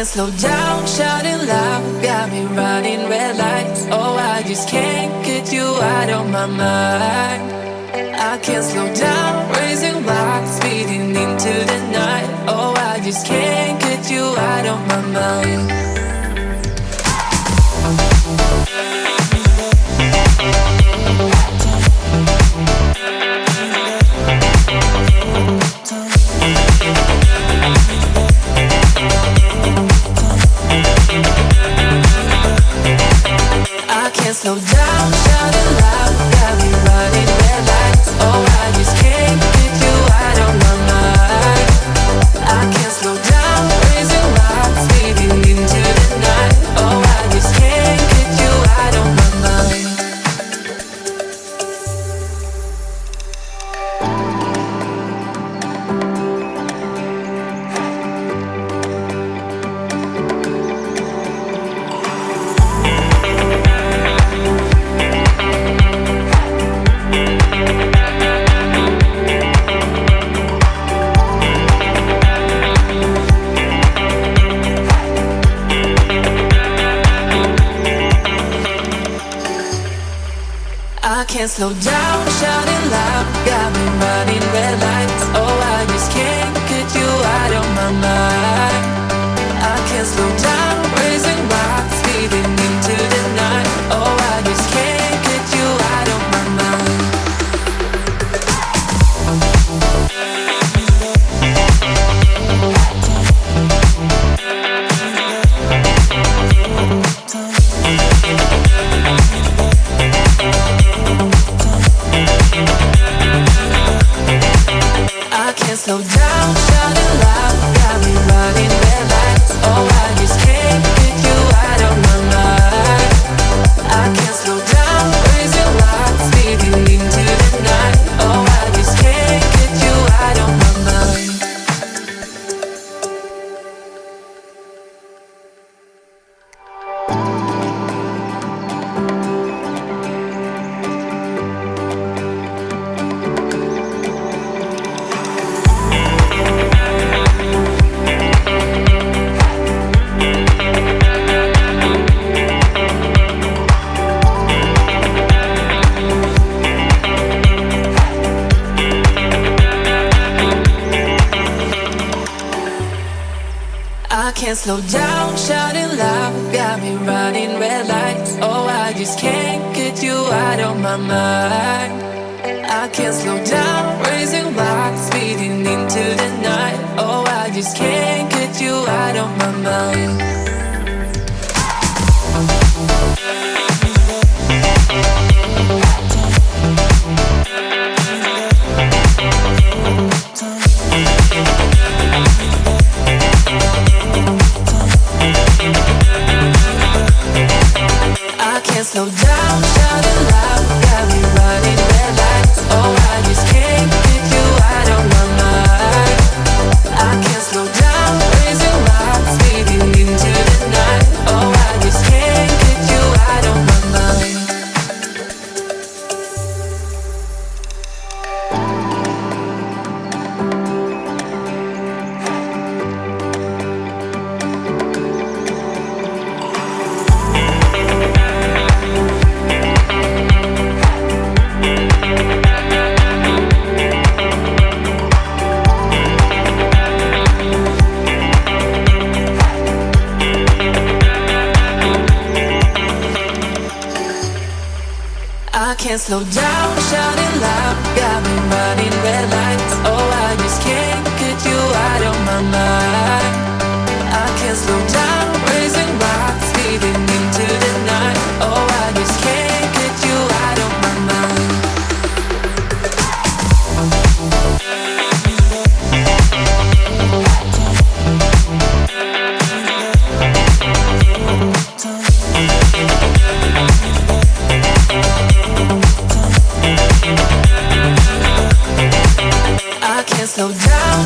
slow down, shouting loud, got me running red lights. Oh, I just can't get you out of my mind. I can't slow down, raising rocks, speeding into the night. Oh, I just can't get you out of my mind. I can't slow down, shouting loud, got me running red lights. Oh, I just can't get you out of my mind. I can't slow down, raising rocks, speeding into the night. Oh, I just can't get you out of my mind. I can't slow down, shouting loud, got me running red lights. Oh, I just can't get you out of my mind. I can't slow down, raising rocks, speeding into the night. Oh, I just can't get you out of my mind. I can't slow down, shouting loud, got me running red lights. Oh, I just can't get you out of my mind. I can't slow down, raising rocks, speeding into the night. Oh, I just can't get you out of my mind. I can't slow down, shouting loud, got me running red lights. Oh, I just can't get you out of my mind. I can't slow down, raising rocks, speeding into the night. Oh, I just can't get you out of my mind. I can't slow down, shouting loud, got me running red lights. Oh, I just can't get you out of my mind. I can't slow down, raising rocks, speeding into the night. Oh, I just can't get you out of my mind. I can't slow down, shouting loud, got me running red lights. Oh, I just can't get you out of my mind. I can't slow down, raising rocks, speeding into the night. Oh, I just can't get you out of my mind. I can't slow down,